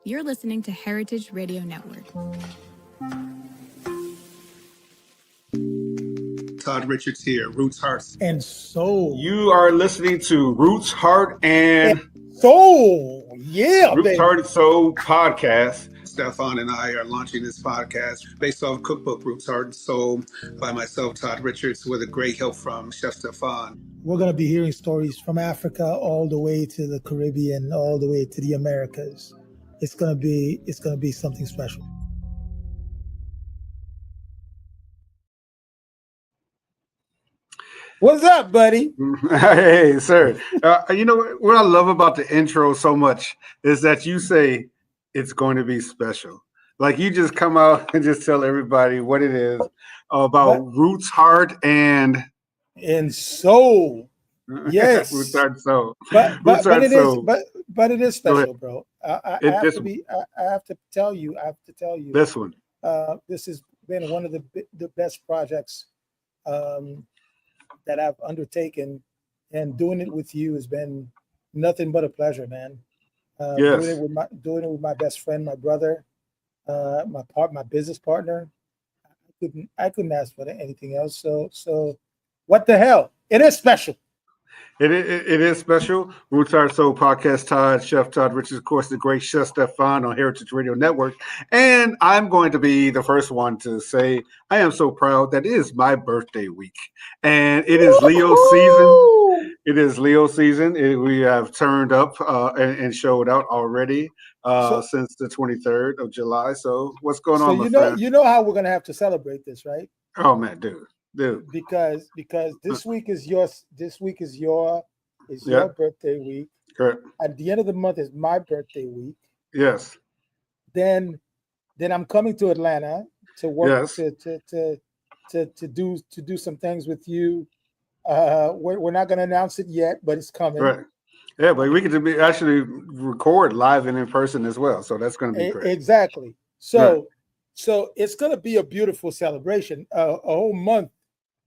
You're listening to Heritage Radio Network. Todd Richards here, Roots, Hearts, and Soul. You are listening to Roots, Heart, and Soul. Yeah, Roots, baby. Heart, and Soul podcast. Stephan and I are launching this podcast based off cookbook Roots, Heart, and Soul by myself, Todd Richards, with a great help from Chef Stephan. We're going to be hearing stories from Africa all the way to the Caribbean, all the way to the Americas. It's going to be something special. What's up, buddy? Hey, sir. You know what I love about the intro so much is that you say it's going to be special. Like you just come out and just tell everybody what it is about Roots, Heart, and Soul. Yes, Roots, Heart, and Soul. But it is special, bro. I have to tell you. This one. This has been one of the best projects that I've undertaken, and doing it with you has been nothing but a pleasure, man. Yes. Doing it with my best friend, my brother, my business partner. I couldn't ask for anything else. So what the hell? It is special. It is special. Roots, Heart, Soul podcast. Todd, Chef Todd Richards, of course, the great Chef Stephan on Heritage Radio Network. And I'm going to be the first one to say I am so proud that it is my birthday week. And it is Leo season. It is Leo season. We have turned up and showed out already since the 23rd of July. So what's going on, my friend? You know how we're going to have to celebrate this, right? Oh, man, dude. Because this week is your birthday week. Correct. At the end of the month is my birthday week. Yes. Then I'm coming to Atlanta to work to do some things with you. We're not going to announce it yet, but it's coming. Right. Yeah, but we get to actually record live and in person as well. So that's going to be great. Exactly. So it's going to be a beautiful celebration. A whole month.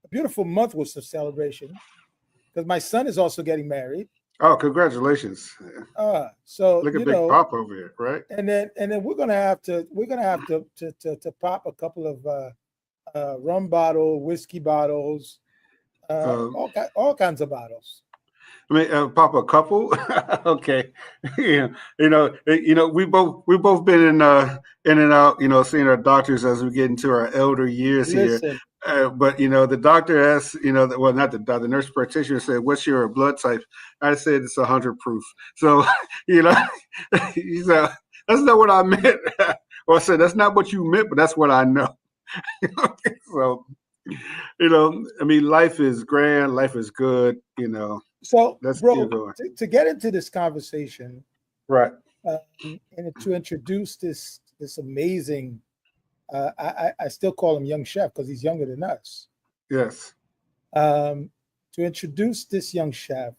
A beautiful month with some celebration, because my son is also getting married. Oh, congratulations! So look at Big Pop over here, right? And then we're gonna have to pop a couple of rum bottle, whiskey bottles, all kinds of bottles. I mean, pop a couple. Okay, you know, we both been in and out, seeing our doctors as we get into our elder years here. But the doctor asked, not the doctor, the nurse practitioner said, "What's your blood type?" I said it's 100 proof. So he said, "That's not what I meant." Well, I said, "That's not what you meant, but that's what I know." So, I mean, life is grand, life is good, So, let's bro, going. To get into this conversation, right, and to introduce this amazing. I still call him young chef because he's younger than us. Yes. To introduce this young chef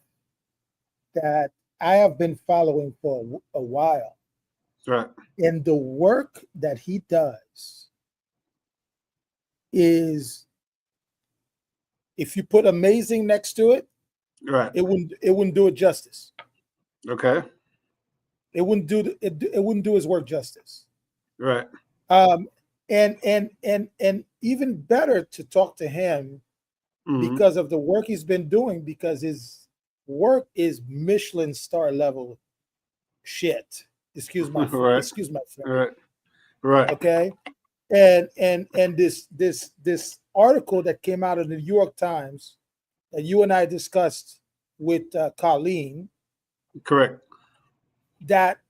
that I have been following for a while. Right. And the work that he does is, if you put amazing next to it, right, it wouldn't do it justice. Okay. It wouldn't do his work justice. Right. And even better to talk to him because of the work he's been doing, because his work is Michelin star level shit. Excuse my friend. Right. Okay. And this article that came out of the New York Times that you and I discussed with Colleen. Correct. That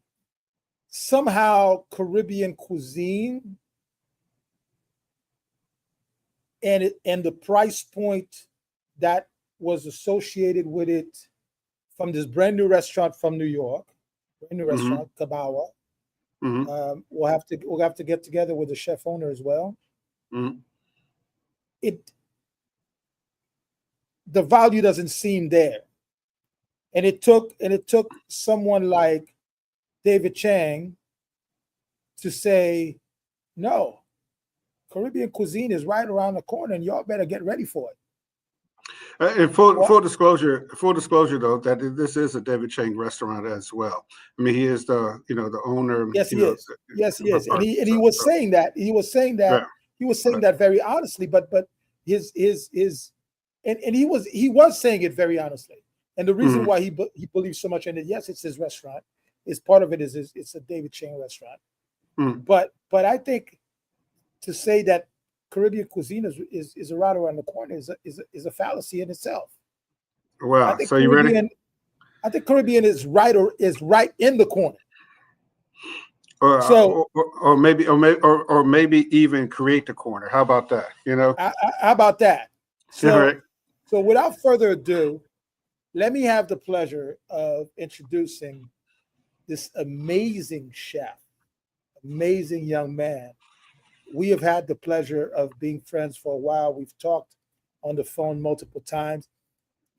somehow Caribbean cuisine and the price point that was associated with it from this brand new restaurant from New York, restaurant Kabawa. We'll have to get together with the chef owner as well. The value doesn't seem there, and it took someone like David Chang to say, no, Caribbean cuisine is right around the corner, and y'all better get ready for it. And full disclosure though, that this is a David Chang restaurant as well. I mean, he is the the owner. Yes, he is. Yes, he is. And he was saying that. He was saying that. Yeah. He was saying that very honestly. But his and he was saying it very honestly. And the reason why he believes so much in it, yes, it's his restaurant. Is part of it is it's a David Chang restaurant. But I think to say that Caribbean cuisine is right around the corner is a fallacy in itself. Wow. So you ready? I think Caribbean is right in the corner. Or maybe even create the corner. How about that? How about that? So, right. So without further ado, let me have the pleasure of introducing this amazing chef, amazing young man. We have had the pleasure of being friends for a while. We've talked on the phone multiple times.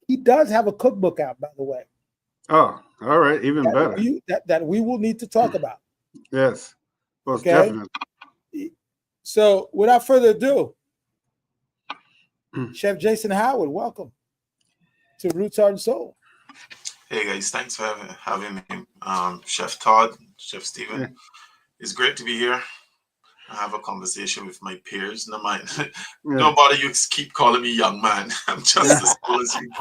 He does have a cookbook out, by the way. Oh, all right. Even better. That we will need to talk about. Yes. Most definitely. So without further ado, Chef Jason Howard, welcome to Roots, Heart, and Soul. Hey guys, thanks for having me. Chef Todd, Chef Stephan. Yeah. It's great to be here. I have a conversation with my peers. No mind. Don't bother you keep calling me young man. I'm just as cool as you.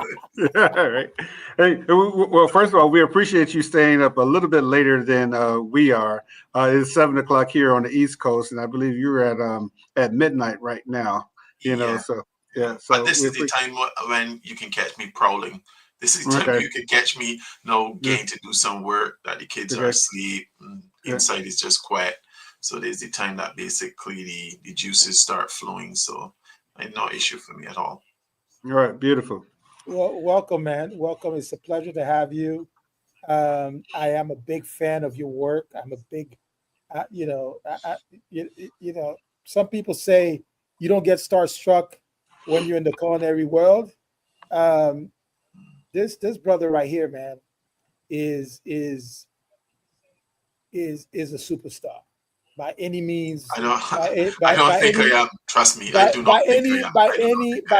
All right. Hey, well, first of all, we appreciate you staying up a little bit later than we are. It's 7:00 here on the East Coast, and I believe you're at midnight right now. So yeah. So but this is the time when you can catch me prowling. This is the time you can catch me getting to do some work that the kids are asleep. And inside is just quiet. So there's the time that basically the juices start flowing. So no issue for me at all. All right, beautiful. Well, welcome, man. Welcome. It's a pleasure to have you. I am a big fan of your work. I'm a big, some people say you don't get starstruck when you're in the culinary world. This brother right here, man, is a superstar. By any means, I don't think I am. Trust me, I do not think I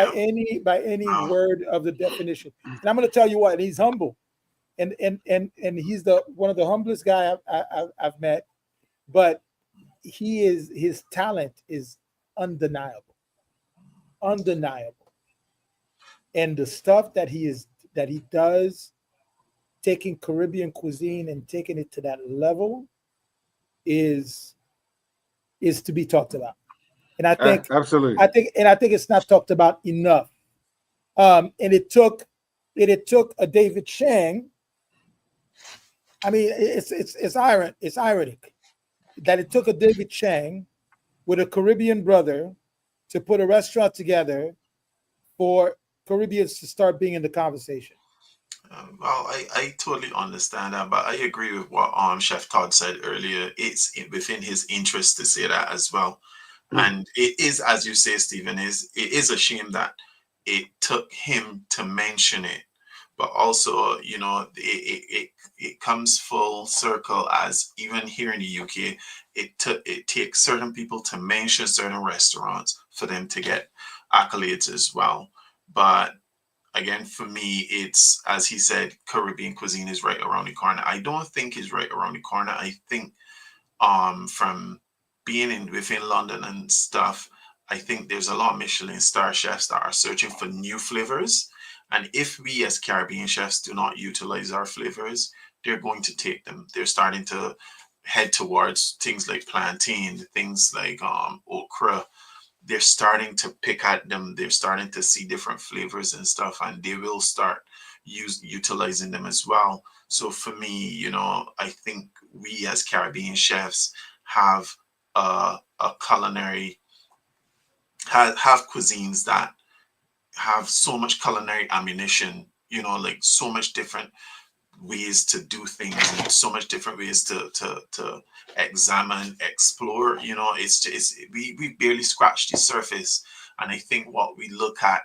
am. By any word of the definition. And I'm going to tell you what, he's humble, and he's one of the humblest guy I've met. But his talent is undeniable, and the stuff that he does, taking Caribbean cuisine and taking it to that level, is to be talked about. And I think absolutely. I think it's not talked about enough. And it took a David Chang. I mean, it's ironic that it took a David Chang with a Caribbean brother to put a restaurant together for Caribbeans to start being in the conversation. Well, I totally understand that, but I agree with what Chef Todd said earlier. It's within his interest to say that as well. And it is, as you say, Stephen, it is a shame that it took him to mention it, but also, it comes full circle, as even here in the UK, it takes certain people to mention certain restaurants for them to get accolades as well. But again, for me, it's, as he said, Caribbean cuisine is right around the corner. I don't think it's right around the corner. I think from being within London and stuff, I think there's a lot of Michelin star chefs that are searching for new flavors. And if we as Caribbean chefs do not utilize our flavors, they're going to take them. They're starting to head towards things like plantain, things like okra. They're starting to pick at them. They're starting to see different flavors and stuff, and they will start utilizing them as well. So for me, I think we as Caribbean chefs have a culinary, have cuisines that have so much culinary ammunition, like so much different ways to do things and so much different ways to examine, explore. We barely scratched the surface. And I think what we look at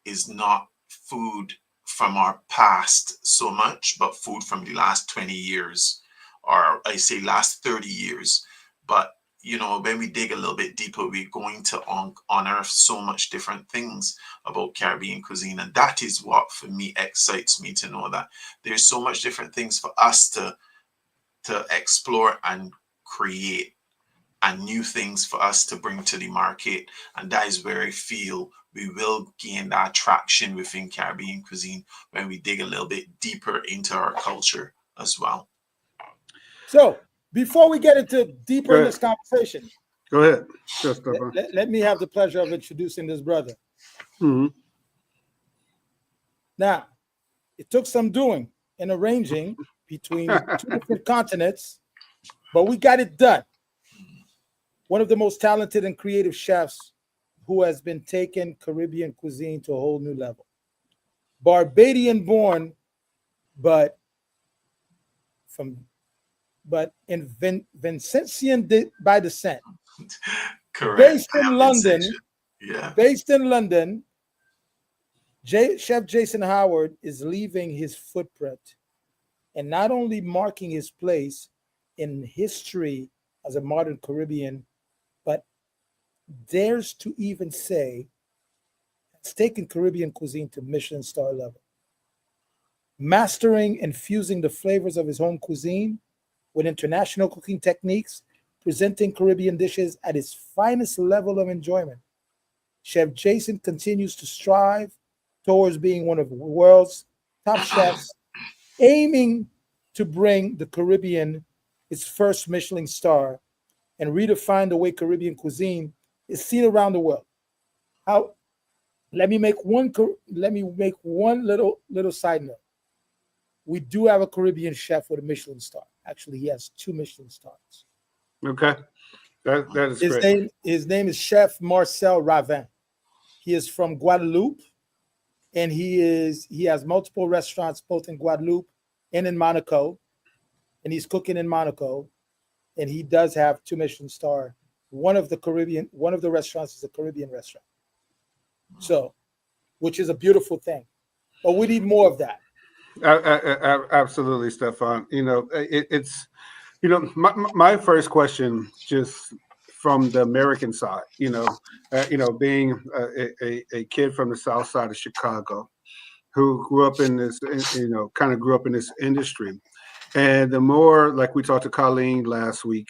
is not food from our past so much, but food from the last 20 years, or I say last 30 years. But when we dig a little bit deeper, we're going to unearth so much different things about Caribbean cuisine. And that is what, for me, excites me to know that there's so much different things for us to explore and create, and new things for us to bring to the market. And that is where I feel we will gain that traction within Caribbean cuisine when we dig a little bit deeper into our culture as well. So before we get into deeper in this conversation, go ahead. Let me have the pleasure of introducing this brother. Mm-hmm. Now, it took some doing and arranging between two different continents, but we got it done. One of the most talented and creative chefs who has been taking Caribbean cuisine to a whole new level. Barbadian born, but in Vincentian by descent. Correct. Based in London. Yeah. Based in London, Chef Jason Howard is leaving his footprint and not only marking his place in history as a modern Caribbean, but dares to even say it's taken Caribbean cuisine to Michelin star level. Mastering and fusing the flavors of his home cuisine with international cooking techniques, presenting Caribbean dishes at its finest level of enjoyment. Chef Jason continues to strive towards being one of the world's top chefs, aiming to bring the Caribbean its first Michelin star and redefine the way Caribbean cuisine is seen around the world. Let me make one little side note. We do have a Caribbean chef with a Michelin star. Actually, he has 2 Michelin stars. Okay. That is great. His name is Chef Marcel Ravin. He is from Guadeloupe, and he has multiple restaurants both in Guadeloupe and in Monaco, and he's cooking in Monaco, and he does have 2 Michelin star. One of the restaurants is a Caribbean restaurant. So, which is a beautiful thing. But we need more of that. Absolutely, Stephan. It's my first question, just from the American side, being a kid from the South Side of Chicago, who grew up in this, grew up in this industry, and the more, like we talked to Colleen last week,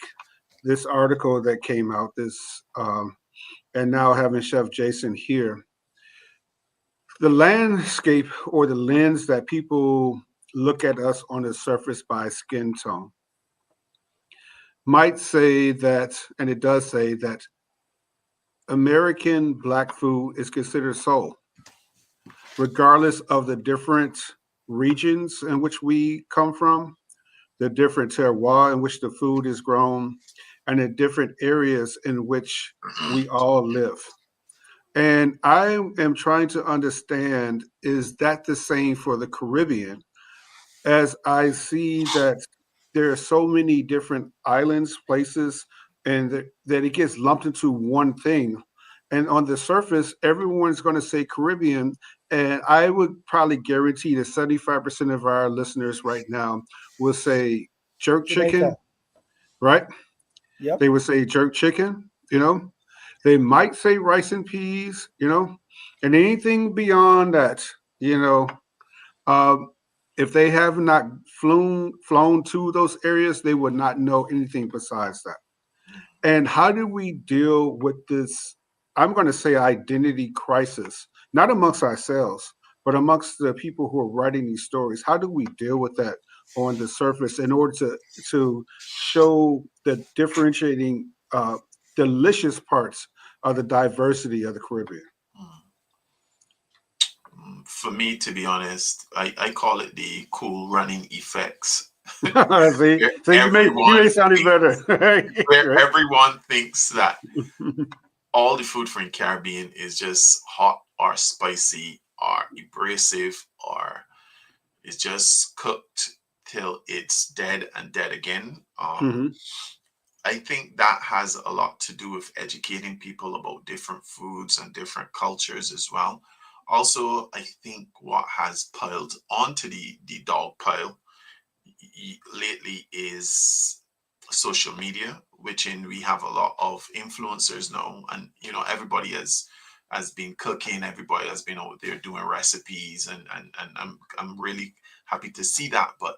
this article that came out, and now having Chef Jason here. The landscape or the lens that people look at us on the surface by skin tone might say that, and it does say that, American Black food is considered soul, regardless of the different regions in which we come from, the different terroir in which the food is grown, and the different areas in which we all live. And I am trying to understand, is that the same for the Caribbean? As I see that there are so many different islands, places, and that it gets lumped into one thing. And on the surface, everyone's going to say Caribbean. And I would probably guarantee that 75% of our listeners right now will say jerk chicken, right? Yep. They would say jerk chicken, They might say rice and peas, and anything beyond that, if they have not flown to those areas, they would not know anything besides that. And how do we deal with this, I'm going to say, identity crisis, not amongst ourselves, but amongst the people who are writing these stories? How do we deal with that on the surface in order to show the differentiating delicious parts of the diversity of the Caribbean? For me, to be honest, I call it the cool running effects. See, you may sound better. Where everyone thinks that all the food from the Caribbean is just hot or spicy or abrasive, or it's just cooked till it's dead and dead again. I think that has a lot to do with educating people about different foods and different cultures as well. Also, I think what has piled onto the dog pile lately is social media, which in we have a lot of influencers now, and everybody has been cooking, everybody has been out there doing recipes, and I'm really happy to see that. But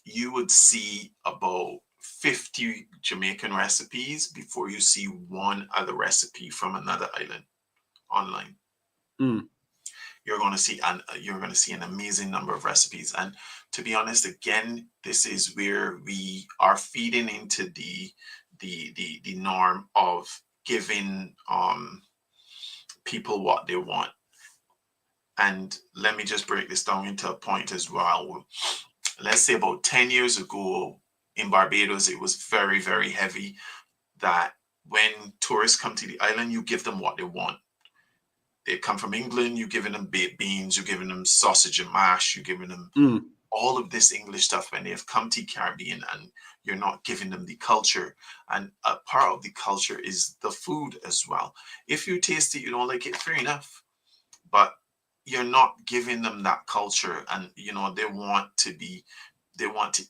you would see about 50 Jamaican recipes before you see one other recipe from another island online. You're going to see an amazing number of recipes. And to be honest, again, this is where we are feeding into the norm of giving people what they want. And let me just break this down into a point as well. Let's say about 10 years ago in Barbados, it was very, very heavy that when tourists come to the island, you give them what they want. They come from England, you're giving them baked beans, you're giving them sausage and mash, you're giving them all of this English stuff when they have come to Caribbean, and you're not giving them the culture. And a part of the culture is the food as well. If you taste it, you don't like it, fair enough. But you're not giving them that culture, and they want to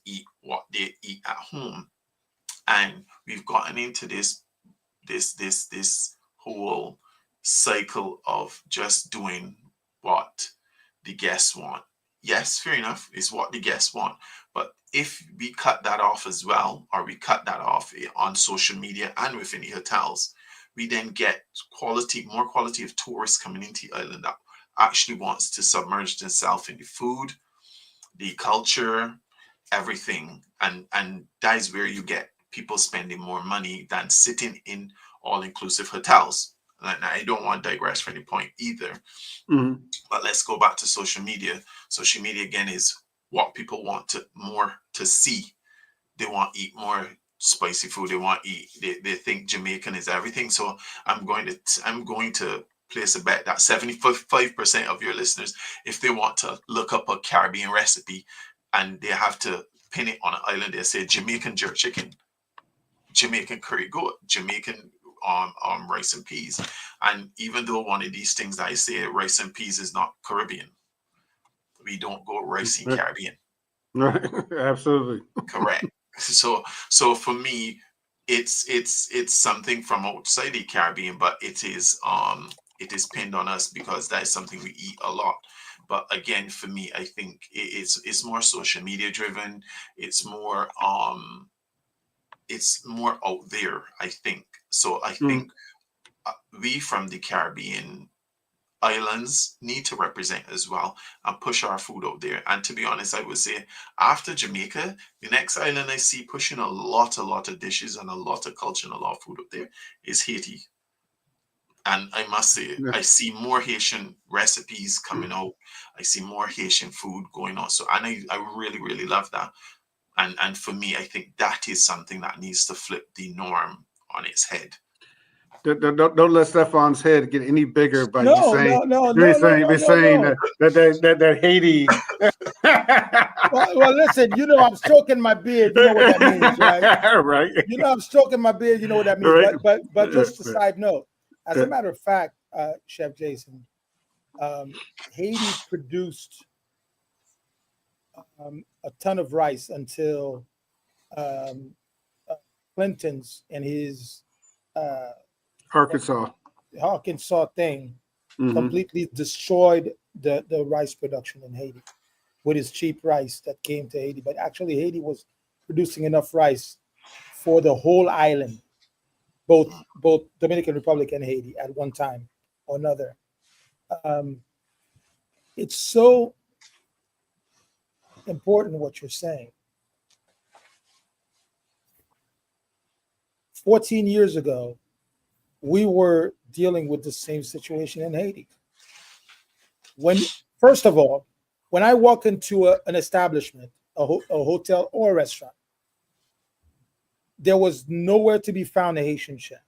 eat what they eat at home. And we've gotten into this whole cycle of just doing what the guests want. Yes, fair enough, it's what the guests want. But if we cut that off as well, or we cut that off on social media and within the hotels, we then get more quality of tourists coming into the island that actually wants to submerge themselves in the food, the culture, everything. And that is where you get people spending more money than sitting in all-inclusive hotels. And I don't want to digress from any point either. But let's go back to social media. Social media, again, is what people want to see. They want to eat more spicy food. They want to eat. They think Jamaican is everything. So I'm going to place a bet that 75% of your listeners, if they want to look up a Caribbean recipe and they have to pin it on an island, they say Jamaican jerk chicken, Jamaican curry goat, Jamaican rice and peas. And even though one of these things that I say, rice and peas, is not Caribbean, we don't go rice in Caribbean. Right. Absolutely. Correct. So for me, it's something from outside the Caribbean, but it is pinned on us because that is something we eat a lot. But again, for me, I think it's more social media driven. It's more out there, I think. So I think we from the Caribbean islands need to represent as well and push our food out there. And to be honest, I would say after Jamaica, the next island I see pushing a lot of dishes and a lot of culture and a lot of food out there is Haiti. And I must say, I see more Haitian recipes coming out. I see more Haitian food going on. So, and I really, really love that. And for me, I think that is something that needs to flip the norm on its head. Don't let Stephan's head get any bigger by No, you saying no. that Haiti. well, listen. I'm stroking my beard. You know what that means, right? Right. I'm stroking my beard. You know what that means. Right. But just a side note. As a matter of fact, Chef Jason, Haiti produced a ton of rice until Clinton's and his Arkansas thing completely destroyed the rice production in Haiti with his cheap rice that came to Haiti. But actually, Haiti was producing enough rice for the whole island, both Dominican Republic and Haiti at one time or another. It's so important what you're saying. 14 years ago, we were dealing with the same situation in Haiti. First of all, when I walk into an establishment, a hotel or a restaurant, there was nowhere to be found a Haitian chef.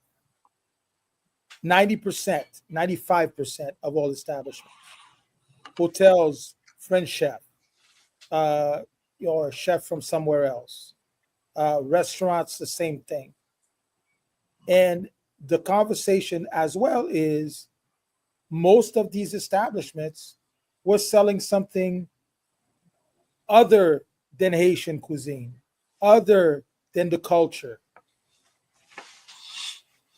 90%, 95% of all establishments, hotels, French chef, or a chef from somewhere else, restaurants, the same thing. And the conversation as well is most of these establishments were selling something other than Haitian cuisine, other than the culture.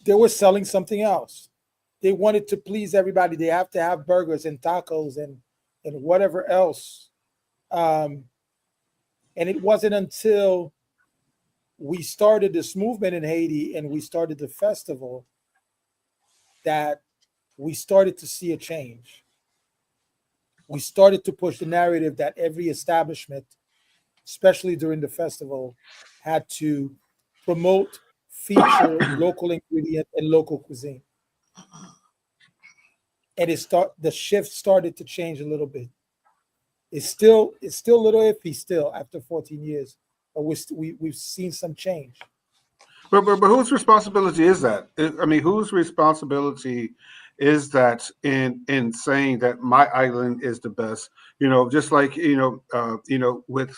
they were selling something else. They wanted to please everybody. They have to have burgers and tacos and whatever else. And it wasn't until we started this movement in Haiti and we started the festival that we started to see a change. We started to push the narrative that every establishment, especially during the festival, had to promote, feature local ingredient and local cuisine. And the shift started to change a little bit. It's still a little iffy still after 14 years, but we've seen some change. But whose responsibility is that? I mean, whose responsibility is that in saying that my island is the best? You know, just like with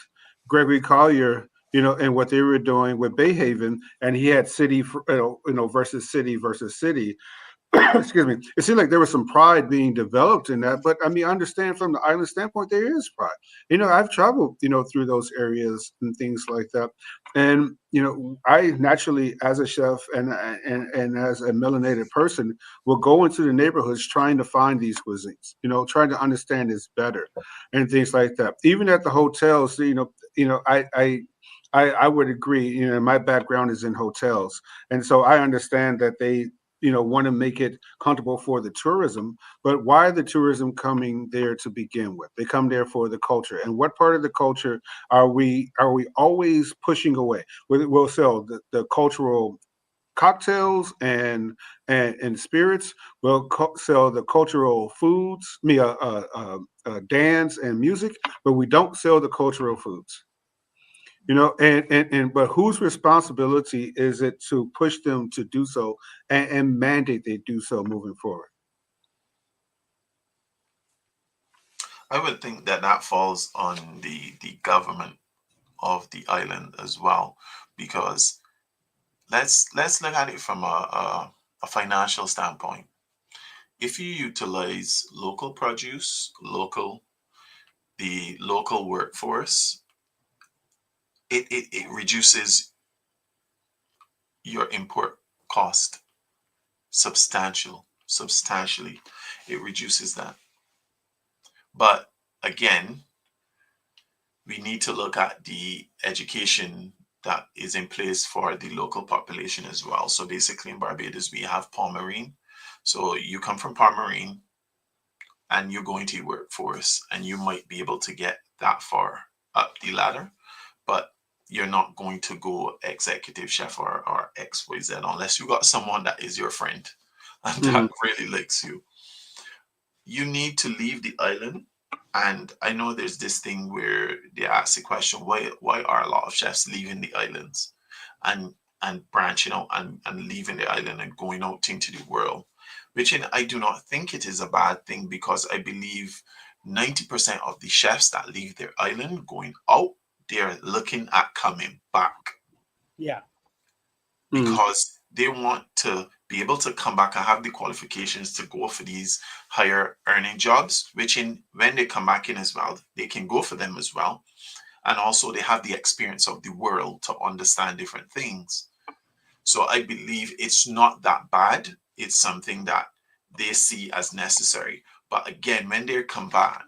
Gregory Collier, and what they were doing with Bayhaven, and he had city, versus city versus city. Excuse me. It seemed like there was some pride being developed in that, but I mean, I understand from the island standpoint, there is pride. I've traveled, through those areas and things like that, and I naturally, as a chef and as a melanated person, will go into the neighborhoods trying to find these cuisines, trying to understand this better, and things like that. Even at the hotels, I would agree. My background is in hotels, and so I understand that they want to make it comfortable for the tourism, but why the tourism coming there to begin with? They come there for the culture, and what part of the culture are we always pushing away? We'll sell the cultural cocktails and spirits. We'll sell the cultural foods, dance and music, but we don't sell the cultural foods. But whose responsibility is it to push them to do so and mandate they do so moving forward? I would think that falls on the government of the island as well, because let's look at it from a financial standpoint. If you utilize local produce, the local workforce, it reduces your import cost substantially. It reduces that. But again, we need to look at the education that is in place for the local population as well. So basically in Barbados, we have Palmerine. So you come from Palmerine and you're going to your workforce, and you might be able to get that far up the ladder, but you're not going to go executive chef or XYZ unless you got someone that is your friend and that really likes you. You need to leave the island. And I know there's this thing where they ask the question, why are a lot of chefs leaving the islands and branching out and leaving the island and going out into the world? Which I do not think it is a bad thing, because I believe 90% of the chefs that leave their island going out, they're looking at coming back. Yeah. Because they want to be able to come back and have the qualifications to go for these higher earning jobs, which when they come back in as well, they can go for them as well. And also they have the experience of the world to understand different things. So I believe it's not that bad. It's something that they see as necessary. But again, when they come back,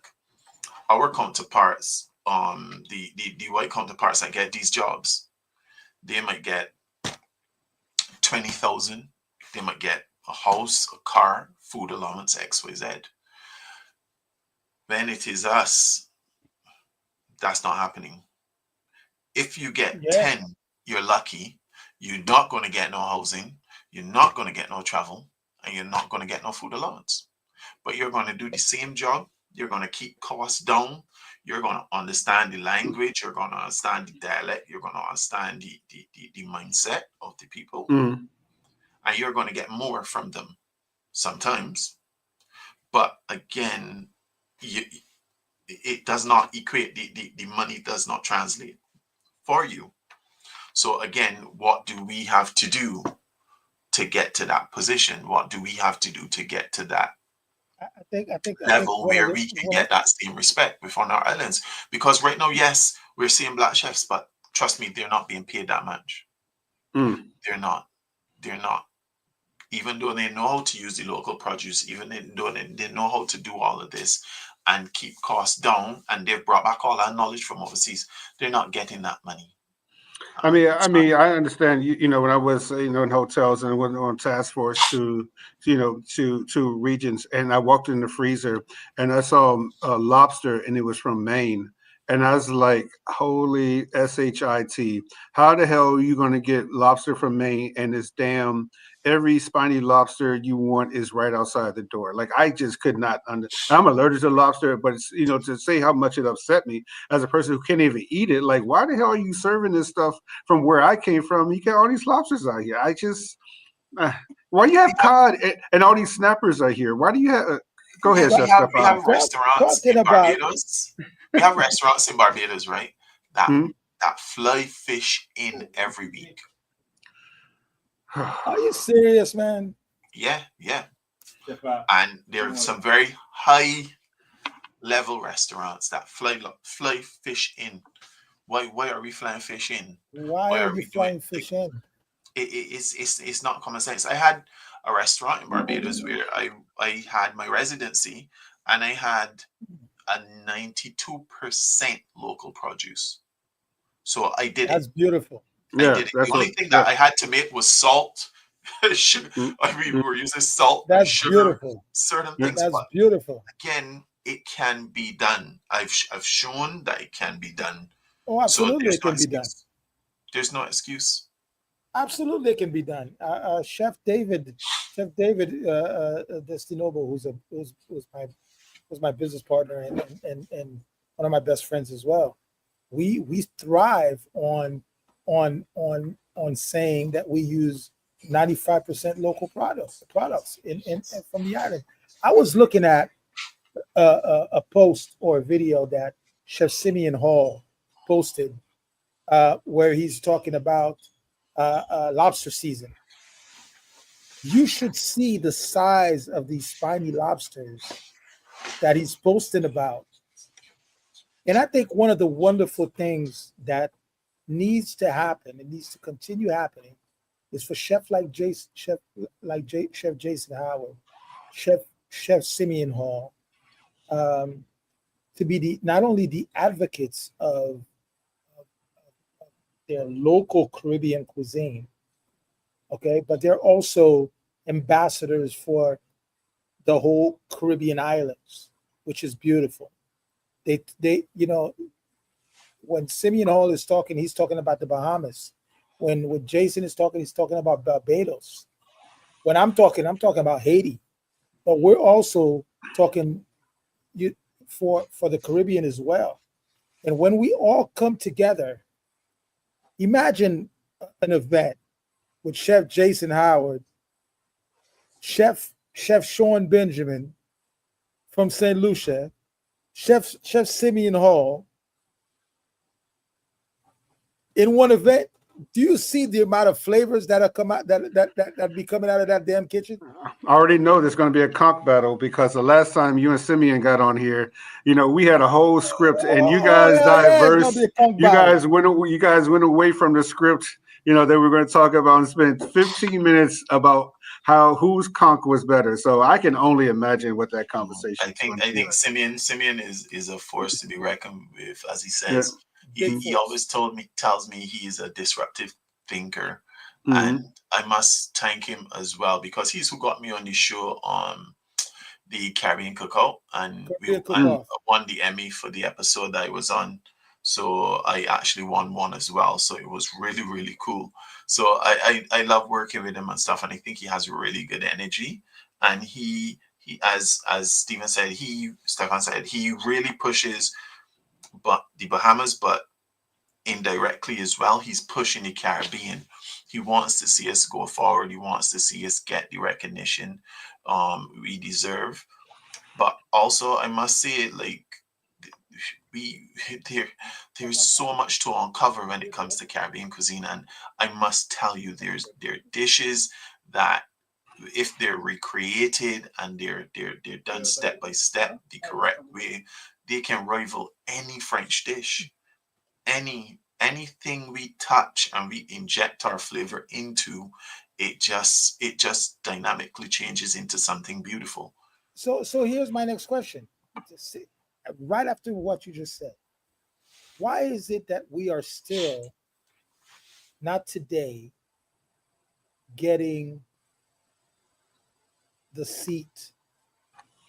our counterparts, the white counterparts that get these jobs, they might get 20,000. They might get a house, a car, food allowance, XYZ. When it is us, that's not happening. If you get 10, you're lucky. You're not going to get no housing. You're not going to get no travel. And you're not going to get no food allowance. But you're going to do the same job. You're going to keep costs down. You're going to understand the language. You're going to understand the dialect. You're going to understand the mindset of the people. And you're going to get more from them sometimes. But again, it does not equate. The money does not translate for you. So again, what do we have to do to get to that position? What do we have to do to get to that level where we can get that same respect within our islands? Because right now, yes, we're seeing black chefs, but trust me, they're not being paid that much. They're not. even though they know how to use the local produce, even though they know how to do all of this and keep costs down, and they've brought back all that knowledge from overseas, they're not getting that money. I understand. When I was, in hotels and went on task force to regions, and I walked in the freezer and I saw a lobster, and it was from Maine, and I was like, "Holy shit! How the hell are you going to get lobster from Maine?" And this damn every spiny lobster you want is right outside the door. Like, I just could not. I'm allergic to lobster, but it's, to say how much it upset me as a person who can't even eat it. Like, why the hell are you serving this stuff from where I came from? You got all these lobsters out here. Why do you have cod and all these snappers out here? Why do you have? Go ahead, Chef Stephan. We have restaurants in Barbados. We have restaurants in Barbados, right? That fly fish in every week. Are you serious, man? Yeah. And there are some very high level restaurants that fly fish in. Why are we flying fish in? Why are you flying fish in? It's not common sense. I had a restaurant in Barbados where I had my residency, and I had a 92% local produce. So I did That's beautiful. The only thing that I had to make was salt. Sugar. We were using salt, that's sugar, beautiful. certain things. That's beautiful. Again, it can be done. I've shown that it can be done. Oh, absolutely, it can be done. There's no excuse. Absolutely, it can be done. Chef David Destinobo, who's my business partner and one of my best friends as well. We thrive on saying that we use 95% local products in from the island. I was looking at a post or a video that Chef Simeon Hall posted where he's talking about lobster season. You should see the size of these spiny lobsters that he's posting about. And I think one of the wonderful things that needs to happen and needs to continue happening is for Chef Jason Howard, Chef Simeon Hall, to be not only the advocates of their local Caribbean cuisine, okay, but they're also ambassadors for the whole Caribbean islands, which is beautiful. They when Simeon Hall is talking, he's talking about the Bahamas. When Jason is talking, he's talking about Barbados. When I'm talking about Haiti. But we're also talking for the Caribbean as well. And when we all come together, imagine an event with Chef Jason Howard, Chef Sean Benjamin from St. Lucia, Chef Simeon Hall in one event. Do you see the amount of flavors that are that be coming out of that damn kitchen? I already know there's going to be a conch battle, because the last time you and Simeon got on here, we had a whole script, and you guys diverse. You guys went away from the script. That we're going to talk about and spend 15 minutes about whose conch was better. So I can only imagine what that conversation. I think Simeon is a force to be reckoned with, as he says. Yeah. He always tells me he is a disruptive thinker, and I must thank him as well, because he's who got me on the show on the Caribbean Cookout, and I won the Emmy for the episode that I was on. So I actually won one as well. So it was really, really cool. So I love working with him and stuff, and I think he has really good energy. And he as Stephan said, he really pushes the Bahamas, but indirectly as well, he's pushing the Caribbean. He wants to see us go forward. He wants to see us get the recognition we deserve. But also, I must say, like, there's so much to uncover when it comes to Caribbean cuisine, and I must tell you, there are dishes that, if they're recreated and they're done step by step the correct way, they can rival any French dish. Anything we touch and we inject our flavor into it just dynamically changes into something beautiful. So here's my next question. Right after what you just said, why is it that we are still not today getting the seat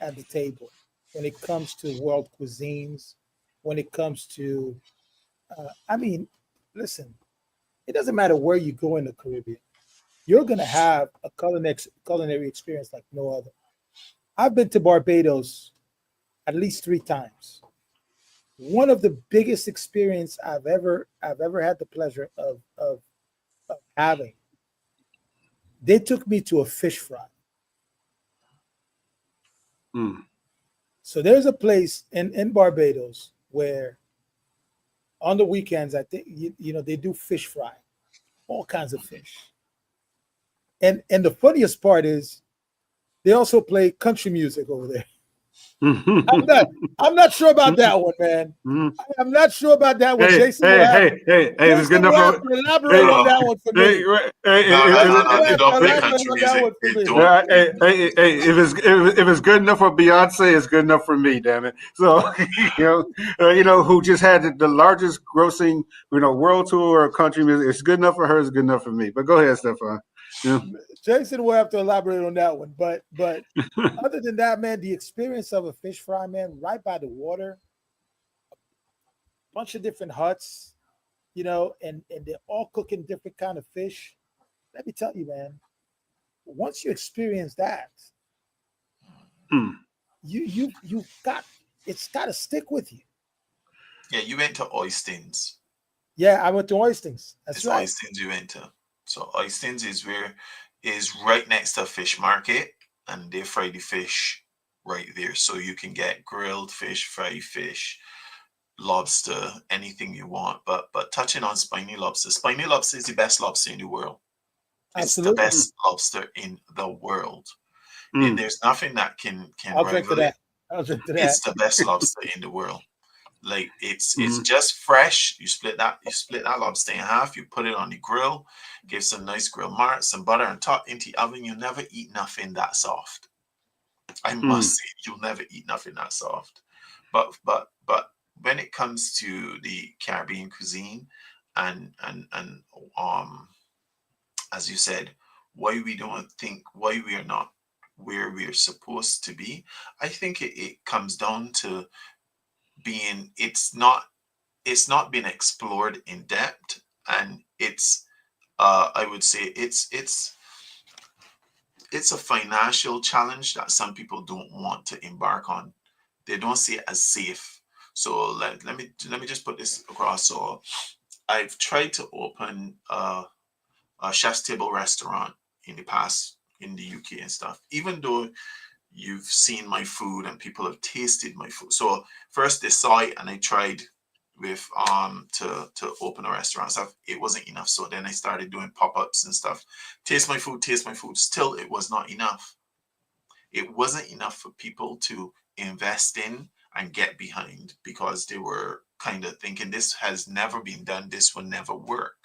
at the table when it comes to world cuisines, when it comes to, I mean, listen, it doesn't matter where you go in the Caribbean, you're going to have a culinary experience like no other. I've been to Barbados at least 3 times. One of the biggest experience I've ever had the pleasure of having. They took me to a fish fry. Mm. So there's a place in Barbados where on the weekends, I think they do fish fry, all kinds of fish. And the funniest part is they also play country music over there. I'm not sure about that one, man. I'm not sure about that one. Jason will have if it's good enough to elaborate on that one for me. No, they don't play country music. They don't. If it's good enough for Beyonce, it's good enough for me. Damn it! So who just had the largest grossing world tour of country music? It's good enough for her. It's good enough for me. But go ahead, Stephan. Yeah. Jason will have to elaborate on that one. But other than that, man, the experience of a fish fry, man, right by the water, a bunch of different huts, and they're all cooking different kind of fish. Let me tell you, man, once you experience that, you've got it's got to stick with you. Yeah, you went to Oistins. Yeah, I went to Oistins. That's right. Oistins you went to. So Oistins is right next to a fish market, and they fry the fish right there. So you can get grilled fish, fried fish, lobster, anything you want. But touching on spiny lobster is the best lobster in the world. Absolutely. It's the best lobster in the world. And there's nothing that can I'll drink to rival it. that. I'll drink to that. It's the best lobster in the world. Like it's just fresh. You split that lobster in half, you put it on the grill, give some nice grill mark, some butter on top into the oven. You'll never eat nothing that soft. I must say, you'll never eat nothing that soft. But when it comes to the Caribbean cuisine and as you said, why we are not where we're supposed to be, I think it comes down to being it's not been explored in depth, and it's I would say it's a financial challenge that some people don't want to embark on. They don't see it as safe. So let me just put this across. So I've tried to open a chef's table restaurant in the past in the UK and stuff, even though you've seen my food and people have tasted my food. So first they saw it and I tried with to open a restaurant stuff. It wasn't enough. So then I started doing pop-ups and stuff. Taste my food. Still, it was not enough. It wasn't enough for people to invest in and get behind, because they were kind of thinking this has never been done. This will never work.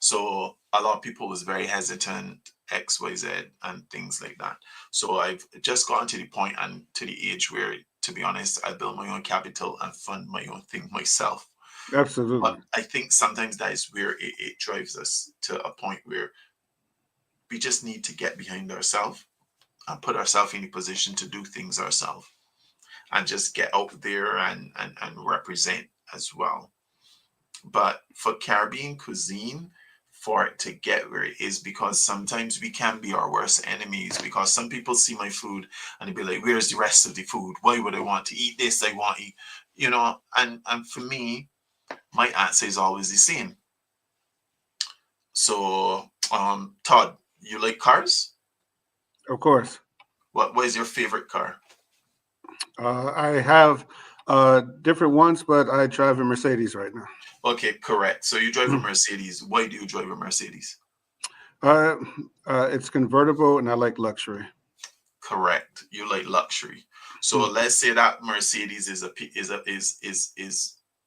So a lot of people was very hesitant, XYZ and things like that. So I've just gotten to the point and to the age where, to be honest, I build my own capital and fund my own thing myself. Absolutely. But I think sometimes that is where it drives us to a point where we just need to get behind ourselves and put ourselves in a position to do things ourselves and just get out there and represent as well. But for Caribbean cuisine, for it to get where it is, because sometimes we can be our worst enemies, because some people see my food and they be like, where's the rest of the food? Why would I want to eat this? I want to eat, and for me, my answer is always the same. So, Todd, you like cars? Of course. What is your favorite car? I have different ones, but I drive a Mercedes right now. Okay, correct. So you drive a Mercedes. Why do you drive a Mercedes? It's convertible, and I like luxury. Correct. You like luxury. So let's say that Mercedes is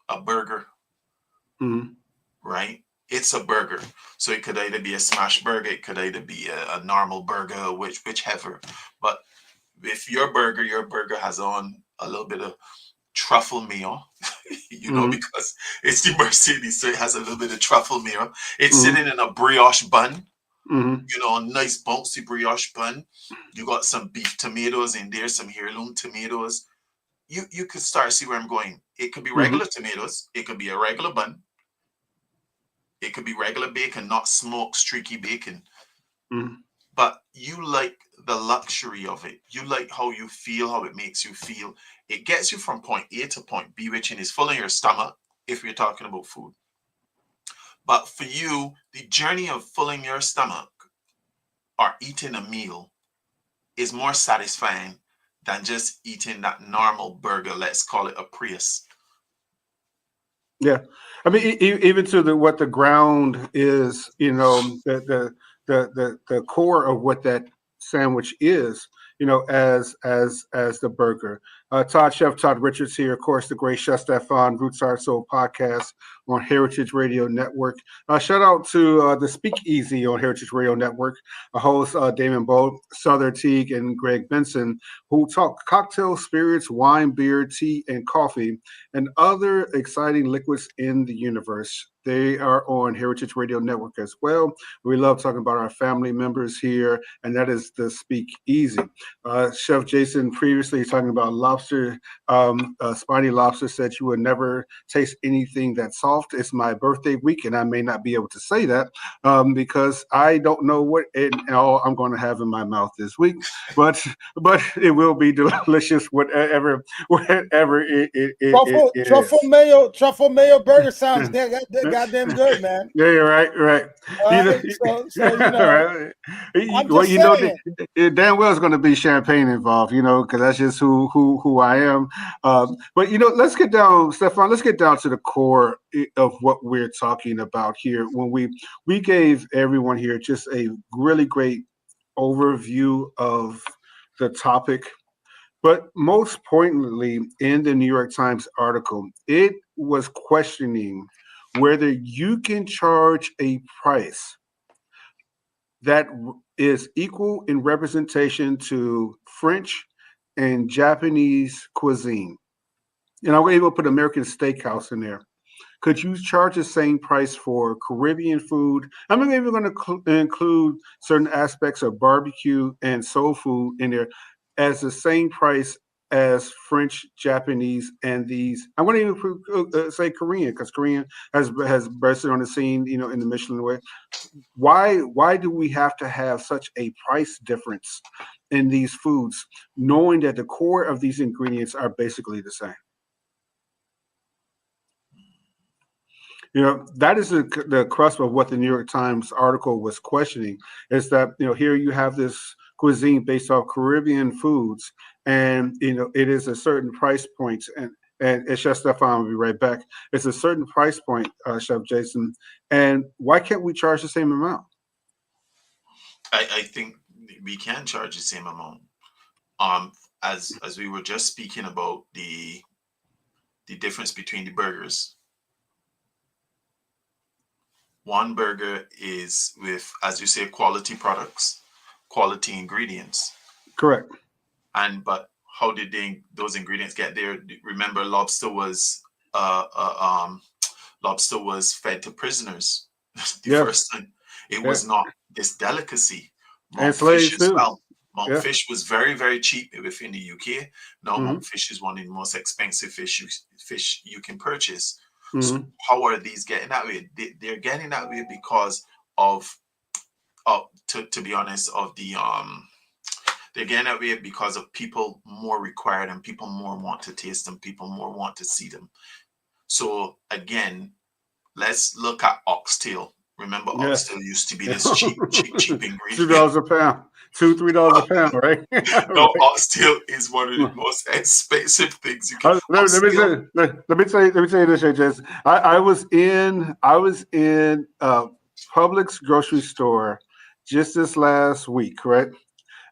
a burger, right? it's a burger. So it could either be a smash burger, it could either be a normal burger, whichever. But if your burger has on a little bit of truffle mayo, because it's the Mercedes, so it has a little bit of truffle mayo. It's sitting in a brioche bun, a nice bouncy brioche bun. You got some beef tomatoes in there, some heirloom tomatoes. You could start to see where I'm going. It could be regular tomatoes. It could be a regular bun. It could be regular bacon, not smoked streaky bacon. But you like the luxury of it. You like how you feel, how it makes you feel. It gets you from point A to point B, which is full in your stomach, if we're talking about food. But for you, the journey of filling your stomach or eating a meal is more satisfying than just eating that normal burger. Let's call it a Prius. Yeah, I mean, even to what the ground is, the core of what that sandwich is, as the burger. Chef Todd Richards here, of course, the great Chef Stephan, Roots Art Soul podcast on Heritage Radio Network. Shout out to the Speakeasy on Heritage Radio Network, host Damon Bowe, Souther Teague, and Greg Benson, who talk cocktails, spirits, wine, beer, tea, and coffee, and other exciting liquids in the universe. They are on Heritage Radio Network as well. We love talking about our family members here, and that is the Speakeasy. Chef Jason previously talking about lobster, spiny lobster, said you would never taste anything that's soft. It's my birthday week, and I may not be able to say that because I don't know what all I'm going to have in my mouth this week, but it will be delicious, whatever it Truffle mayo burger sounds goddamn good, man. Yeah, you're right. Right. Right. Right. I'm just saying. Damn well is going to be champagne involved, because that's just who I am. But let's get down, Stephan. Let's get down to the core of what we're talking about here. When we gave everyone here just a really great overview of the topic. But most poignantly, in the New York Times article, it was questioning whether you can charge a price that is equal in representation to French and Japanese cuisine. And I was able to put American Steakhouse in there. Could you charge the same price for Caribbean food? I'm even going to include certain aspects of barbecue and soul food in there as the same price as French, Japanese, and these. I'm going to even say Korean, because Korean has bursted on the scene, in the Michelin way. Why do we have to have such a price difference in these foods, knowing that the core of these ingredients are basically the same? That is the crux of what the New York Times article was questioning, is that, here you have this cuisine based off Caribbean foods, and, it is a certain price point. And Chef Stephan will be right back. It's a certain price point, Chef Jason. And why can't we charge the same amount? I think we can charge the same amount. As we were just speaking about the difference between the burgers. One burger is with, as you say, quality products, quality ingredients. Correct. But how did those ingredients get there? Remember, lobster was fed to prisoners first time. It was not this delicacy. And slaves too. Fish was very, very cheap within the UK. Now monkfish is one of the most expensive fish you can purchase. So how are these getting that way? They're getting that way because of to be honest, of the they're getting that way because of people more required, and people more want to taste them, people more want to see them. So again, let's look at oxtail. Remember, oxtail used to be this cheap ingredient. $2 a pound. $2-3 a pound, right? No, oxtail is one of the most expensive things you can. Let me tell you this, Jess. I was in Publix grocery store just this last week, right?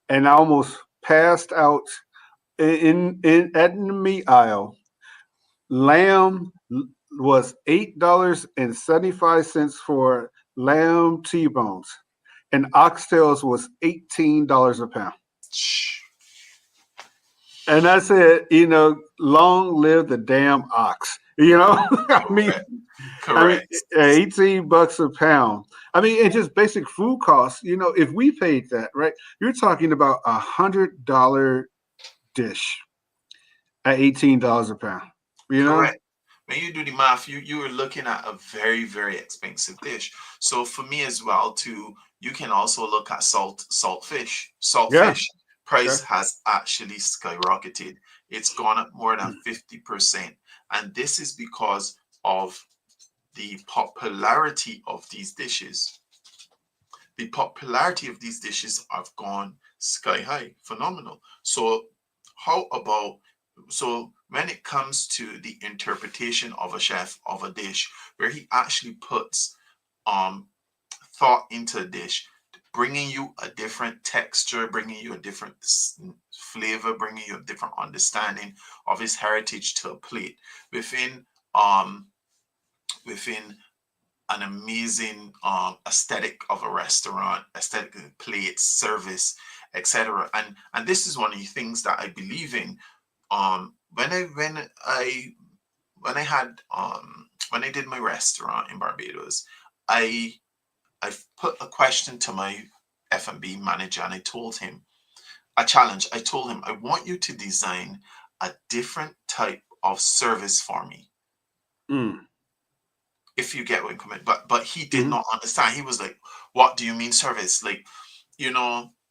And I almost passed out in at the meat aisle. Lamb was $8.75 for lamb T-bones, and oxtails was $18 a pound. And I said, long live the damn ox. I mean, Correct. $18 a pound. I mean, and just basic food costs. If we paid that, right, you're talking about $100 dish at $18 a pound. Correct. When you do the math, you are looking at a very, very expensive dish. So for me as well, too, you can also look at saltfish. Saltfish price has actually skyrocketed. It's gone up more than 50%. And this is because of the popularity of these dishes. The popularity of these dishes have gone sky high, phenomenal. So when it comes to the interpretation of a chef of a dish, where he actually puts thought into a dish, bringing you a different texture, bringing you a different flavor, bringing you a different understanding of his heritage to a plate within an amazing aesthetic of a restaurant, aesthetic plates, service, etc. And this is one of the things that I believe in. When I did my restaurant in Barbados, I put a question to my F&B manager, and I told him a challenge. I told him, I want you to design a different type of service for me. If you get what I'm coming, but he did not understand. He was like, "What do you mean service? Like,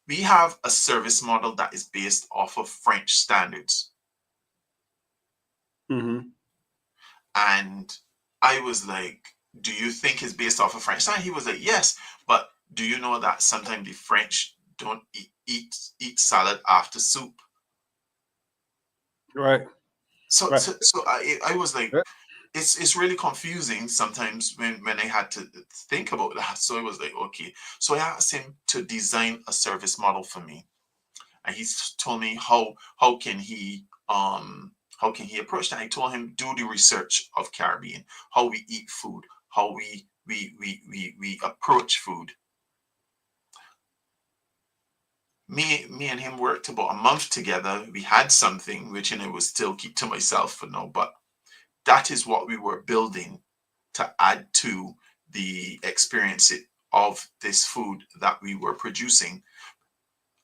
we have a service model that is based off of French standards." And I was like, "Do you think it's based off of French standards?" He was like, "Yes, but do you know that sometimes the French don't eat salad after soup?" Right. So I was like, it's really confusing sometimes when I had to think about that. So I was like, okay. So I asked him to design a service model for me, and he told me how can he approach that. I told him, do the research of Caribbean, how we eat food, how we approach food. Me and him worked about a month together. We had something which I will still keep to myself for now, but that is what we were building to add to the experience of this food that we were producing.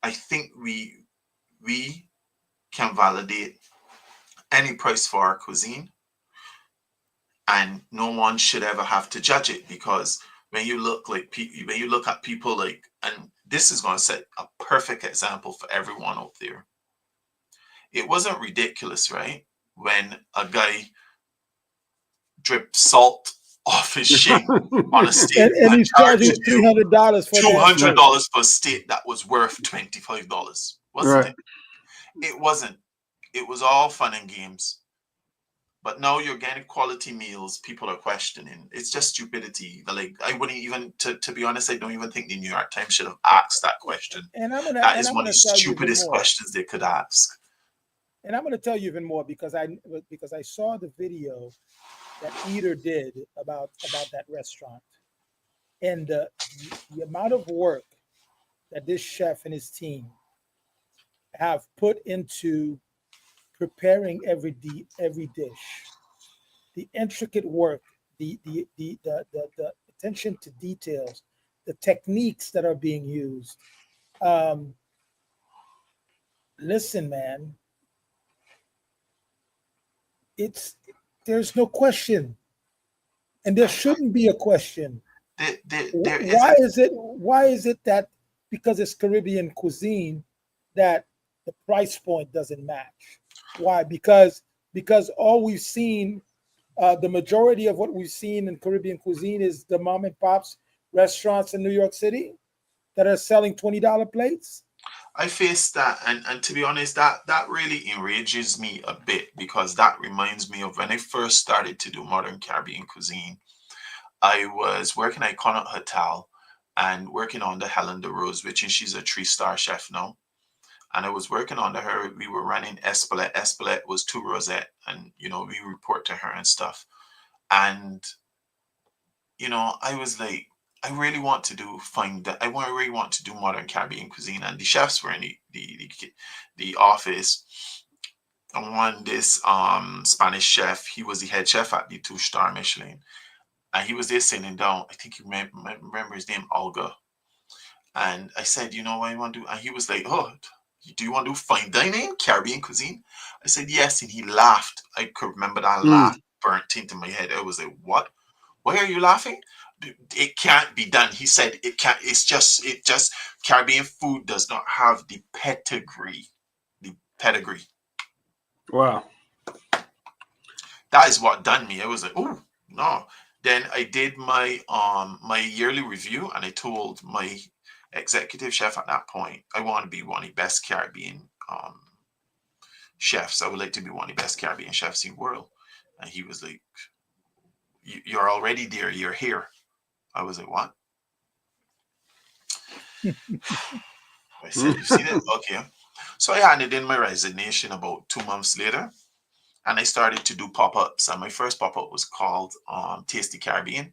I think we can validate any price for our cuisine, and no one should ever have to judge it, because when you look at people like, and this is going to set a perfect example for everyone out there. It wasn't ridiculous, right? When a guy dripped salt off his shit on a steak, and he's charging $300 for $200 for a steak that was worth $25, wasn't it? It wasn't. It was all fun and games. But now you're getting quality meals. People are questioning. It's just stupidity. Like, I wouldn't even, to be honest, I don't even think the New York Times should have asked that question. That is one of the stupidest questions they could ask. And I'm going to tell you even more because I saw the video that Eater did about that restaurant, and the amount of work that this chef and his team have put into preparing every dish, the intricate work, the attention to details, the techniques that are being used. Listen, man, there's no question, and there shouldn't be a question. Why is it that because it's Caribbean cuisine that the price point doesn't match? Why? Because all we've seen, the majority of what we've seen in Caribbean cuisine is the mom and pops restaurants in New York City that are selling $20 plates. I face that, and to be honest, that really enrages me a bit, because that reminds me of when I first started to do modern Caribbean cuisine. I was working at Connaught Hotel and working under Helen DeRose, which she's a 3-star chef now. And I was working under her. We were running Espelette. Espelette was 2 rosette, and we report to her and stuff. And I was like, I really want to really want to do modern Caribbean cuisine. And the chefs were in the office. And this Spanish chef, he was the head chef at the 2-star Michelin, and he was there sitting down. I think you remember his name, Olga. And I said, what I want to do? And he was like, oh, do you want to do fine dining, Caribbean cuisine? I said, yes. And he laughed. I could remember that laugh burnt into my head. I was like, what? Why are you laughing? It can't be done. He said, it can't. It just Caribbean food does not have the pedigree. Wow. That is what done me. I was like, oh, no. Then I did my yearly review, and I told my executive chef at that point, I want to be one of the best Caribbean chefs. I would like to be one of the best Caribbean chefs in the world. And he was like, you're already there. You're here. I was like, what? I said, you see that? Okay. So I handed in my resignation about 2 months later, and I started to do pop-ups. And my first pop-up was called Tasty Caribbean.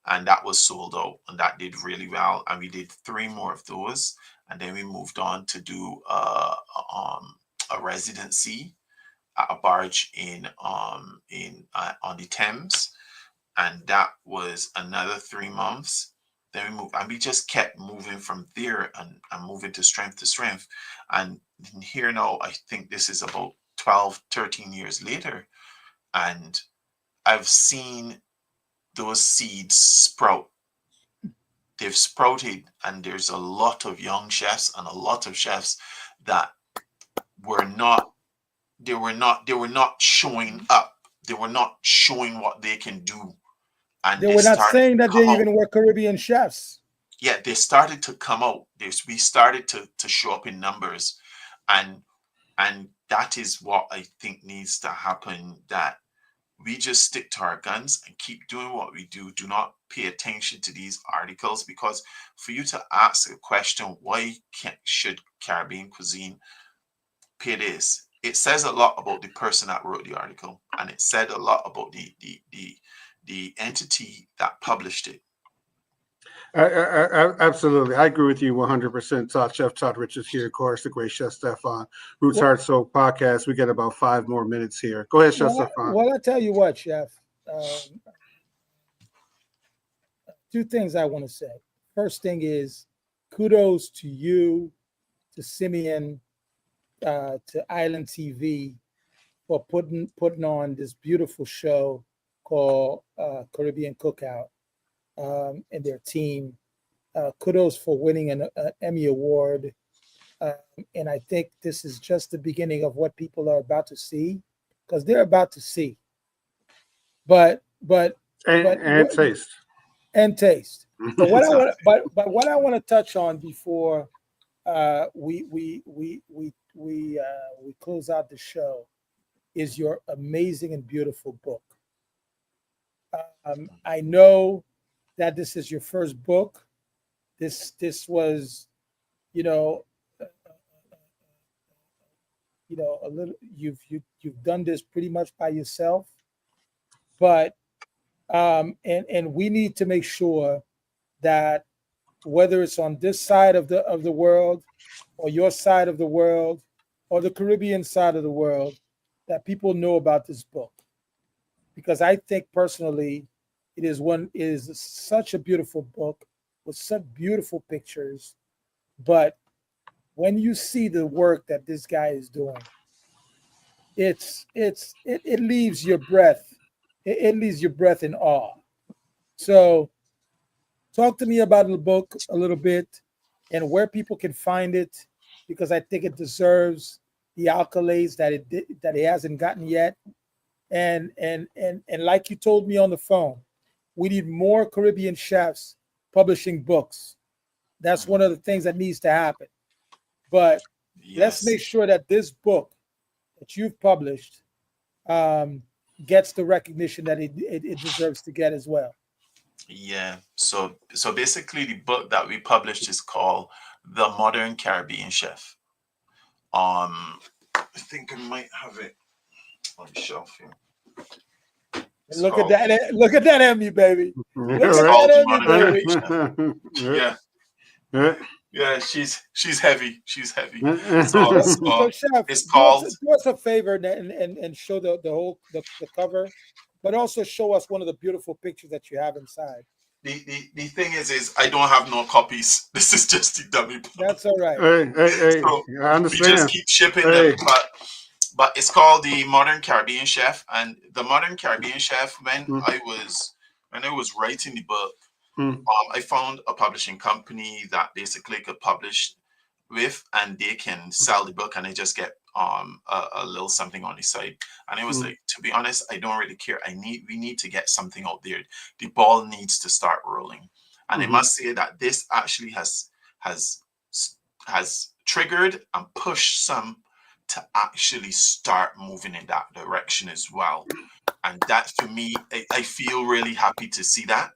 And that was sold out, and that did really well. And we did 3 more of those. And then we moved on to do a residency at a barge on the Thames. And that was another 3 months. Then we moved, and we just kept moving from there and moving to strength. And here now, I think this is about 12, 13 years later. And I've seen those seeds sprout. They've sprouted, and there's a lot of young chefs and a lot of chefs that were not showing up. They were not showing what they can do. And they were not saying that they even were Caribbean chefs. Yeah, they started to come out. We started to show up in numbers, and that is what I think needs to happen. That we just stick to our guns and keep doing what we do. Do not pay attention to these articles, because for you to ask a question, why should Caribbean cuisine pay this? It says a lot about the person that wrote the article, and it said a lot about the entity that published it. Absolutely. I agree with you 100%. Chef Todd Richards here, of course, the great Chef Stephan. Roots, Heart, Soul podcast. We get about 5 more minutes here. Go ahead, Chef Stephan. Well, I tell you what, Chef. 2 things I want to say. First thing is kudos to you, to Simeon, to Island TV for putting on this beautiful show called Caribbean Cookout, and their team. Kudos for winning an Emmy Award. And I think this is just the beginning of what people are about to see, because they're about to see. But taste. And taste. But what I want to touch on before we close out the show is your amazing and beautiful book. I know that this is your first book. This was, a little. You've done this pretty much by yourself, but and we need to make sure that whether it's on this side of the world, or your side of the world, or the Caribbean side of the world, that people know about this book, because I think personally, it is such a beautiful book with such beautiful pictures. But when you see the work that this guy is doing, it leaves your breath. It leaves your breath in awe. So talk to me about the book a little bit and where people can find it, because I think it deserves the accolades that it hasn't gotten yet. And like you told me on the phone, we need more Caribbean chefs publishing books. That's one of the things that needs to happen. But let's make sure that this book that you've published gets the recognition that it deserves to get as well. Yeah. So basically, the book that we published is called The Modern Caribbean Chef. I think I might have it on the shelf here. Look at that! Look at that Emmy, baby. Look at called that Emmy, baby. Yeah, she's heavy. She's heavy. So Chef, it's called. Do us a favor and show the whole the cover, but also show us one of the beautiful pictures that you have inside. The thing is I don't have no copies. This is just the dummy book. That's all right. Hey, so I understand. We just keep shipping them, but it's called the Modern Caribbean Chef, and the Modern Caribbean Chef. When I was writing the book, I found a publishing company that basically could publish with, and they can sell the book, and they just get a little something on the side. And it was like, to be honest, I don't really care. We need to get something out there. The ball needs to start rolling, and I must say that this actually has triggered and pushed some to actually start moving in that direction as well. And that, for me, I feel really happy to see that.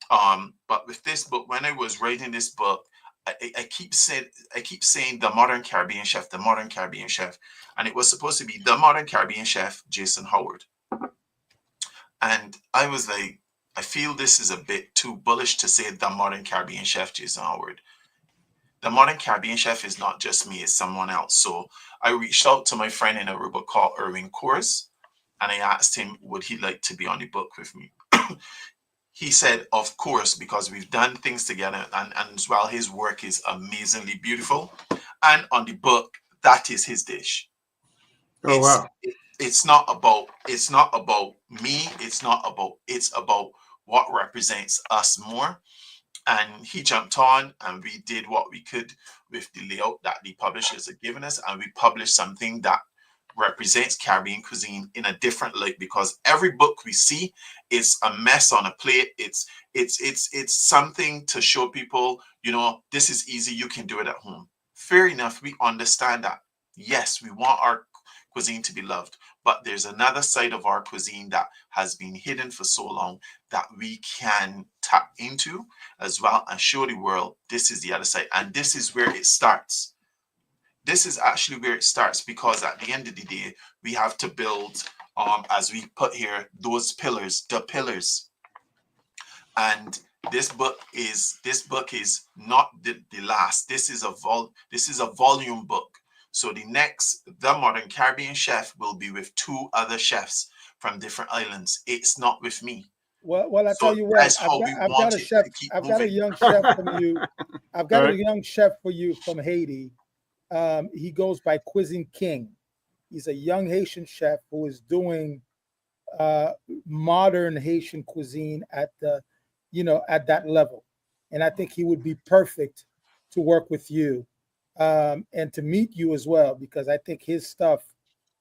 But with this book, when I was writing this book, I keep saying the Modern Caribbean Chef, the Modern Caribbean Chef, and it was supposed to be the Modern Caribbean Chef, Jason Howard. And I was like, I feel this is a bit too bullish to say the Modern Caribbean Chef, Jason Howard. The Modern Caribbean Chef is not just me, it's someone else. So I reached out to my friend in Aruba called Erwin Kors, and I asked him, would he like to be on the book with me? He said, of course, because we've done things together, and as well, his work is amazingly beautiful. And on the book, that is his dish. Wow. It's not about me. It's about what represents us more. And he jumped on, and we did what we could with the layout that the publishers had given us, and we published something that represents Caribbean cuisine in a different light, because every book we see is a mess on a plate. It's something to show people, this is easy, you can do it at home. Fair enough, we understand that. Yes, we want our cuisine to be loved, but there's another side of our cuisine that has been hidden for so long that we can tap into as well and show the world this is the other side. And this is where it starts. This is actually where it starts, because at the end of the day, we have to build, as we put here, those pillars, the pillars. And this book is not the last. This is a volume book. So the Modern Caribbean Chef will be with 2 other chefs from different islands. It's not with me. Well, I tell you what, I've got a chef. I've got a young chef from you. I've got a young chef for you from Haiti. He goes by Cuisine King. He's a young Haitian chef who is doing modern Haitian cuisine at that level. And I think he would be perfect to work with you and to meet you as well, because I think his stuff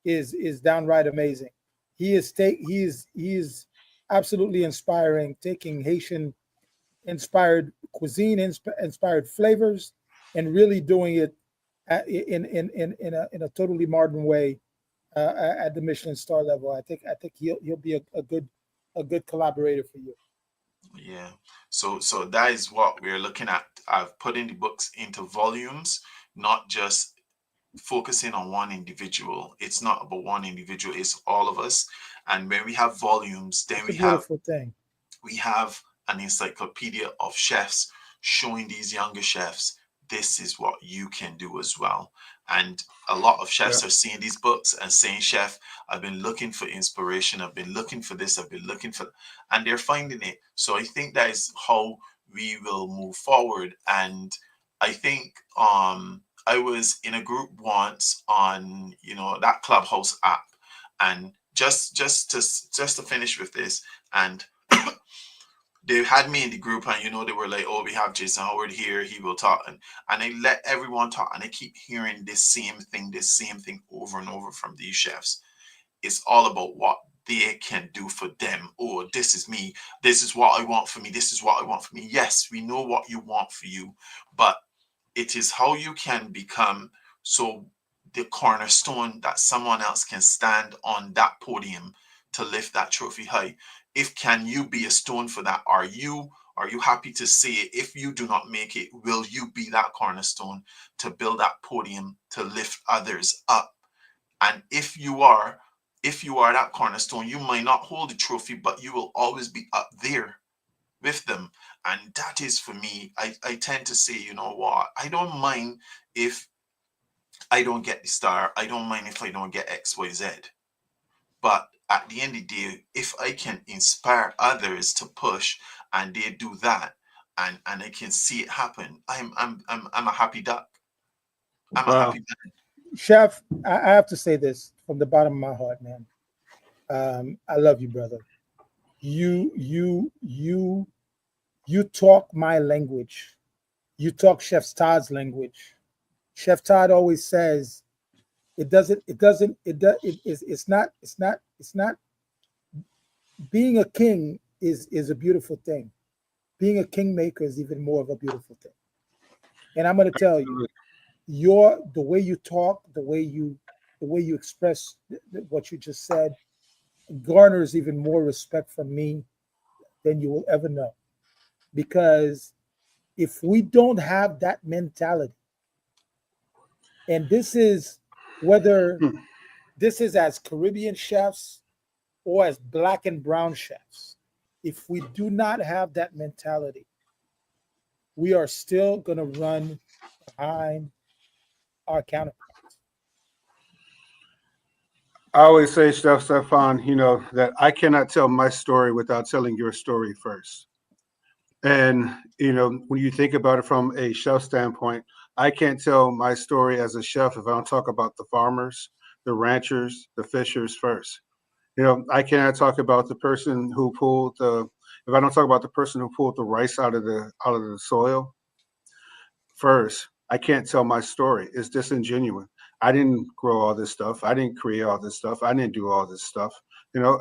is downright amazing. He is absolutely inspiring, taking Haitian inspired cuisine, inspired flavors, and really doing it in a totally modern way at the Michelin star level. I think he'll be a good collaborator for you. Yeah. So that is what we're looking at. I've put in the books into volumes, not just focusing on one individual. It's not about one individual, it's all of us. And when we have volumes, then we have an encyclopedia of chefs showing these younger chefs, this is what you can do as well. And a lot of chefs are seeing these books and saying, Chef, I've been looking for inspiration. I've been looking for this. I've been looking for, and they're finding it. So I think that is how we will move forward. And I think I was in a group once on, that Clubhouse app, and just to finish with this, and they had me in the group, and they were like, oh, we have Jason Howard here, he will talk, and I let everyone talk, and I keep hearing this same thing over and over from these chefs. It's all about what they can do for them. Oh, this is me, this is what I want for me, this is what I want for me. Yes, we know what you want for you, but it is how you can become so the cornerstone that someone else can stand on that podium to lift that trophy high. Can you be a stone for that? Are you happy to say it? If you do not make it, will you be that cornerstone to build that podium to lift others up? And if you are, if you are that cornerstone, you might not hold the trophy, but you will always be up there with them. And that is, for me, I tend to say, you know what, I don't mind if I don't get the star. I don't mind if I don't get XYZ. But at the end of the day, if I can inspire others to push and they do that, and I can see it happen, I'm a happy duck. I'm a happy man. Chef, I have to say this from the bottom of my heart, man. I love you, brother. You talk my language. You talk Chef Todd's language. Chef Todd always says it's not being a king is a beautiful thing. Being a kingmaker is even more of a beautiful thing. And I'm going to tell you, the way you talk, the way you express what you just said garners even more respect from me than you will ever know. Because if we don't have that mentality, and this is whether this is as Caribbean chefs or as Black and brown chefs, if we do not have that mentality, we are still going to run behind our counterparts. I always say, Stephan, that I cannot tell my story without telling your story first. And, when you think about it from a chef standpoint, I can't tell my story as a chef if I don't talk about the farmers, the ranchers, the fishers first. I cannot talk about the person who if I don't talk about the person who pulled the rice out of the soil first, I can't tell my story. It's disingenuous. I didn't grow all this stuff. I didn't create all this stuff. I didn't do all this stuff.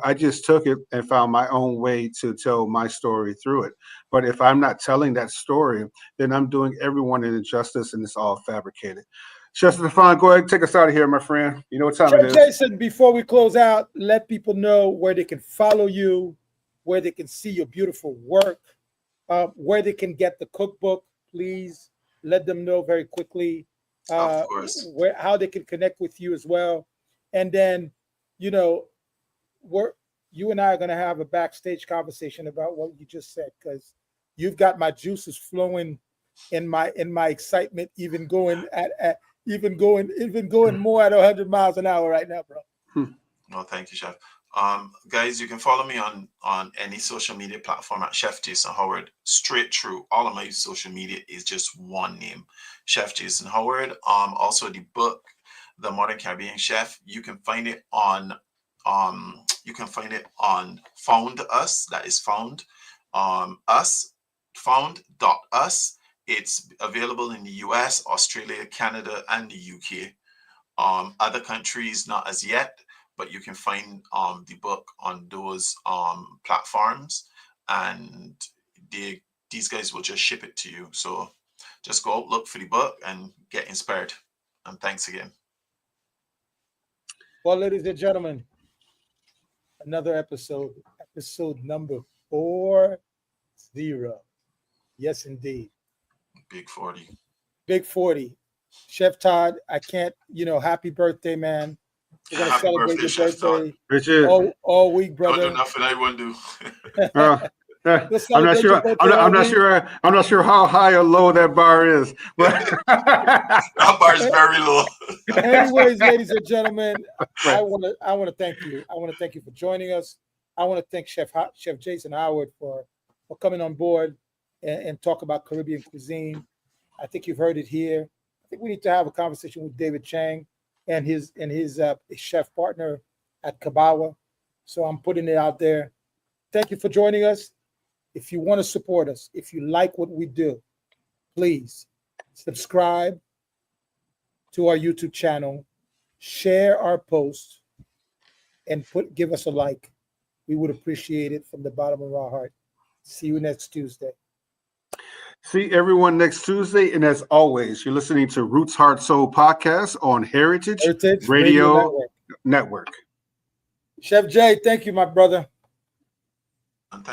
I just took it and found my own way to tell my story through it. But if I'm not telling that story, then I'm doing everyone an injustice, and it's all fabricated. Chef Stephan, go ahead and take us out of here, my friend. You know what time it is. Jason, before we close out, let people know where they can follow you, where they can see your beautiful work, where they can get the cookbook. Please let them know very quickly Of course. how they can connect with you as well. And then, you and I are going to have a backstage conversation about what you just said, because you've got my juices flowing in my excitement, even going more at 100 miles an hour right now, bro. No, thank you, Chef. Guys, you can follow me on any social media platform at Chef Jason Howard. Straight through, all of my social media is just one name, Chef Jason Howard. Also the book, The Modern Caribbean Chef, you can find it on Found Us. That is found found.us. It's available in the US, Australia, Canada, and the UK. Other countries, not as yet, but you can find the book on those platforms, and these guys will just ship it to you. So just go out, look for the book, and get inspired. And thanks again. Well, ladies and gentlemen, another episode number 40. Yes, indeed. Big 40. Big 40. Chef Todd, I can't, happy birthday, man. We're going to celebrate your birthday all week, brother. Don't do nothing I won't do. I'm not sure how high or low that bar is. But that bar is very low. Anyways, ladies and gentlemen, I want to thank you. I want to thank you for joining us. I want to thank Chef Jason Howard for coming on board and talk about Caribbean cuisine. I think you've heard it here. I think we need to have a conversation with David Chang and his chef partner at Kabawa. So I'm putting it out there. Thank you for joining us. If you want to support us, if you like what we do, please subscribe to our YouTube channel, share our post, and give us a like. We would appreciate it from the bottom of our heart. See you next Tuesday. See everyone next Tuesday. And as always, you're listening to Roots Heart Soul Podcast on Heritage Radio Network. Chef Jay, thank you, my brother. And thank